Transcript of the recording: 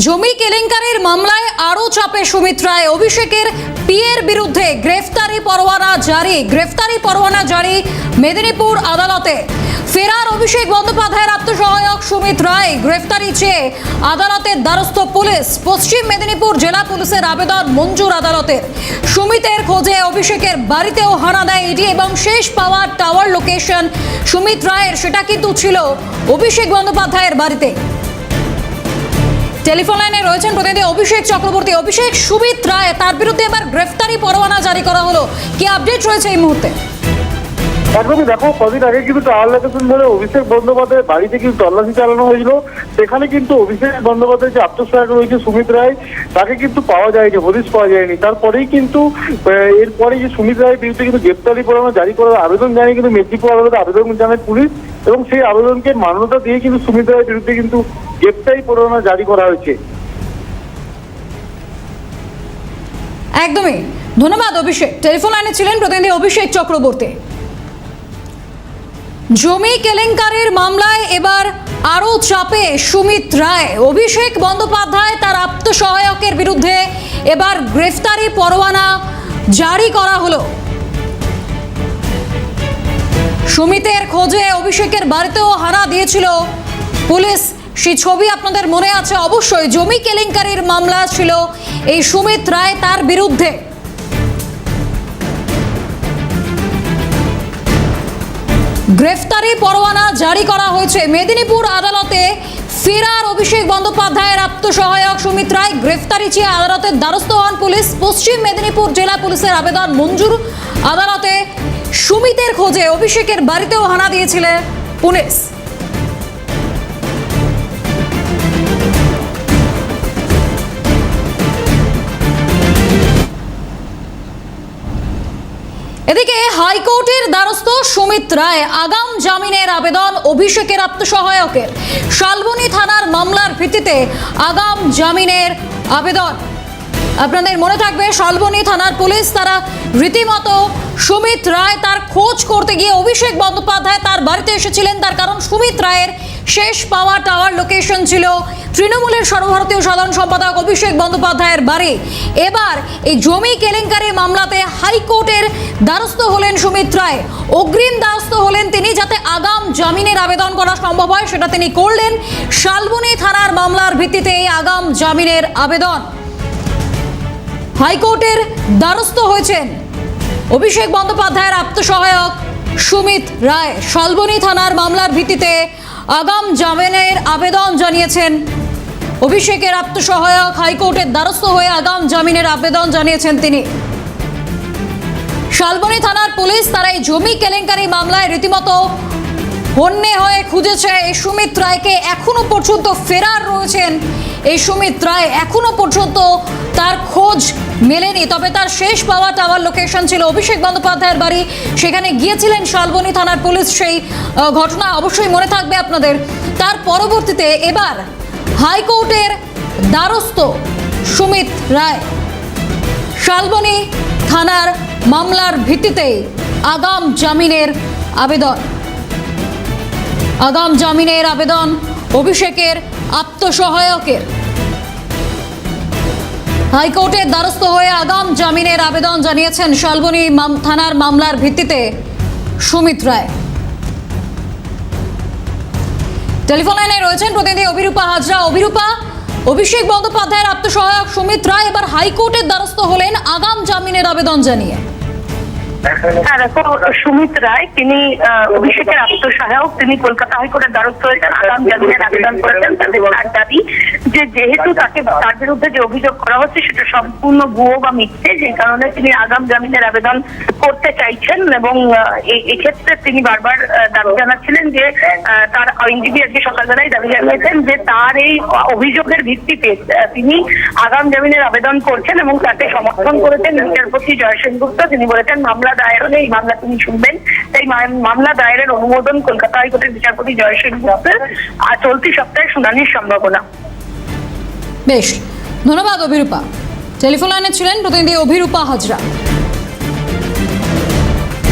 জমি কেলেঙ্কারির মামলায় আরও চাপে সুমিত রায়। অভিষেকের পিএর বিরুদ্ধে গ্রেফতারি পরোয়ানা জারি মেদিনীপুর আদালতে। ফেরার অভিষেক বন্দ্যোপাধ্যায়ের আত্মসহায়ক সুমিত রায় গ্রেফতারি চেয়ে আদালতের দ্বারস্থ পুলিশ। পশ্চিম মেদিনীপুর জেলা পুলিশের আবেদন মঞ্জুর আদালতের। সুমিতের খোঁজে অভিষেকের বাড়িতেও হানা দেয় ইডি এবং শেষ পাওয়া টাওয়ার লোকেশন সুমিত রায়ের সেটা কিন্তু ছিল অভিষেক বন্দ্যোপাধ্যায়ের বাড়িতে। টেলিফোন লাইনে রয়েছেন প্রতিনিধি অভিষেক চক্রবর্তী। অভিষেক, সুমিত রায় তার বিরুদ্ধে এবার গ্রেফতারি পরোয়ানা জারি করা হলো, কি আপডেট রয়েছে এই মুহূর্তে? একদমই, দেখো কদিন আগে কিন্তু টাওয়ার লোকেশন ধরে অভিষেক বন্দ্যোপাধ্যায়ের বাড়িতে কিন্তু তল্লাশি চালানো হয়েছিল। সেখানে কিন্তু অভিষেক বন্দ্যোপাধ্যায়ের যে আত্মসহায়ক রয়েছে সুমিত রায়, তাকে কিন্তু পাওয়া যায়নি, হদিশ পাওয়া যায়নি। তারপরেই কিন্তু এরপরে যে সুমিত রায়ের বিরুদ্ধে কিন্তু গ্রেফতারি পরোয়ানা জারি করার আবেদন জানিয়ে কিন্তু মেদিনীপুর আদালতে আবেদন জানায় পুলিশ, এবং সেই আবেদনকে মান্যতা দিয়ে কিন্তু সুমিত রায়ের বিরুদ্ধে কিন্তু গ্রেফতারি পরোয়ানা জারি করা হয়েছে। একদমই, ধন্যবাদ অভিষেক। টেলিফোন লাইনে ছিলেন প্রতিনিধি অভিষেক চক্রবর্তী। জমি কেলেঙ্কারির মামলায় এবার আরও চাপে সুমিত রায়। অভিষেক বন্দ্যোপাধ্যায় তার আত্মসহায়কের বিরুদ্ধে এবার গ্রেফতারি পরোয়ানা জারি করা হলো। সুমিতের খোঁজে অভিষেকের বাড়িতেও হানা দিয়েছিল পুলিশ, সেই ছবি আপনাদের মনে আছে অবশ্যই। জমি কেলেঙ্কারির মামলা ছিল এই সুমিত রায় তার বিরুদ্ধে। গ্রেফতারি পরোয়ানা জারি করা হয়েছে মেদিনীপুর আদালতে। ফেরার অভিষেক বন্দ্যোপাধ্যায়ের আত্মসহায়ক সুমিত রায় গ্রেফতারি চেয়ে আদালতের দ্বারস্থ হন পুলিশ। পশ্চিম মেদিনীপুর জেলা পুলিশের আবেদন মঞ্জুর আদালতে। সুমিতের খোঁজে অভিষেকের বাড়িতেও হানা দিয়েছিলেন পুলিশ। এদিকে হাইকোর্টের দ্বারস্থ সুমিত রায়। আগাম জামিনের আবেদন অভিষেকের আত্মসহায়কের। শালবনী থানার মামলার ভিত্তিতে আগাম জামিনের আবেদন। আপনাদের মনে থাকবে, শালবনী থানার পুলিশ তারা রীতিমতো সুমিত রায় তার খোঁজ করতে গিয়ে অভিষেক বন্দ্যোপাধ্যায় তার বাড়িতে এসেছিলেন। তার কারণ সুমিত রায়ের শেষ পাওয়া টাওয়ার লোকেশন ছিল তৃণমূলের সর্বভারতীয় সাধারণ সম্পাদক অভিষেক বন্দ্যোপাধ্যায়ের বাড়ি। এবার এই জমি কেলেঙ্কারি মামলাতে হাইকোর্টের দ্বারস্থ হলেন সুমিত রায়। অগ্রিম দ্বারস্থ হলেন তিনি, যাতে আগাম জামিনের আবেদন করা সম্ভব হয় সেটা তিনি করলেন। শালবনী থানার মামলার ভিত্তিতে এই আগাম জামিনের আবেদন। হাইকোর্টের দ্বারস্থ হয়েছেন অভিষেক বন্দ্যোপাধ্যায়ের আত্মসহায়ক সুমিত রায়। শালবনী থানার মামলার ভিত্তিতে আগাম জামিনের আবেদন জানিয়েছেন অভিষেকের আত্মসহায়ক। হাইকোর্টের দ্বারস্থ হয়ে আগাম জামিনের আবেদন জানিয়েছেন তিনি। শালবনী থানার পুলিশ তারা এই জমি কেলেঙ্কারি মামলায় রীতিমতো হন্যে হয়ে খুঁজেছে এই সুমিত রায়কে। এখনো পর্যন্ত ফেরার রয়েছেন এই সুমিত রায়, এখনো পর্যন্ত তার খোঁজ মেলেনি। তবে তার শেষ পাওয়া টাওয়ার লোকেশন ছিল অভিষেক বন্দ্যোপাধ্যায়ের বাড়ি, সেখানে গিয়েছিলেন শালবনী থানার পুলিশ। সেই ঘটনা অবশ্যই মনে থাকবে আপনাদের। তার পরবর্তীতে এবার হাইকোর্টের দ্বারস্থ সুমিত রায়। শালবনী থানার মামলার ভিত্তিতে আগাম জামিনের আবেদন। আগাম জামিনের আবেদন অভিষেকের আত্মসহায়কের। হাইকোর্টের দ্বারস্থ হয়ে আগাম জামিনের আবেদন জানিয়েছেন শালবনী থানার মামলার ভিত্তিতে সুমিত রায়। টেলিফোন লাইনে রয়েছেন প্রতিনিধি অভিরূপা হাজরা। অভিরূপা, অভিষেক বন্দ্যোপাধ্যায়ের আত্মসহায়ক সুমিত রায় এবার হাইকোর্টের দ্বারস্থ হলেন আগাম জামিনের আবেদন জানিয়ে। হ্যাঁ, দেখো, সুমিত রায় তিনি অভিষেকের আত্মসহায়ক। তিনি কলকাতা হাইকোর্টের দ্বারস্থ হয়েছেন, আগাম জামিনের আবেদন করেছেন। তাদের দাবি যে যেহেতু তার বিরুদ্ধে যে অভিযোগ করা হচ্ছে সেটা সম্পূর্ণ ভুয়ো বা মিথ্যে, যে কারণে তিনি আগাম জামিনের আবেদন করতে চাইছেন। এবং এক্ষেত্রে তিনি বারবার দাবি জানাচ্ছিলেন যে তার আইনজীবী আজকে সকালবেলায় দাবি জানিয়েছেন যে তার এই অভিযোগের ভিত্তিতে তিনি আগাম জামিনের আবেদন করছেন, এবং তাকে সমর্থন করেছেন বিচারপতি জয় সেনগুপ্ত। তিনি বলেছেন মামলা দায়ের হলে এই মামলা তিনি শুনবেন। তাই মামলা দায়েরের অনুমোদন কলকাতা হাইকোর্টের বিচারপতি জয় সেনগুপ্তের চলতি সপ্তাহে শুনানির সম্ভাবনা। বেশ, ধন্যবাদ অভিরূপা। টেলিফোন লাইনে ছিলেন প্রতিনিধি অভিরূপা হাজরা।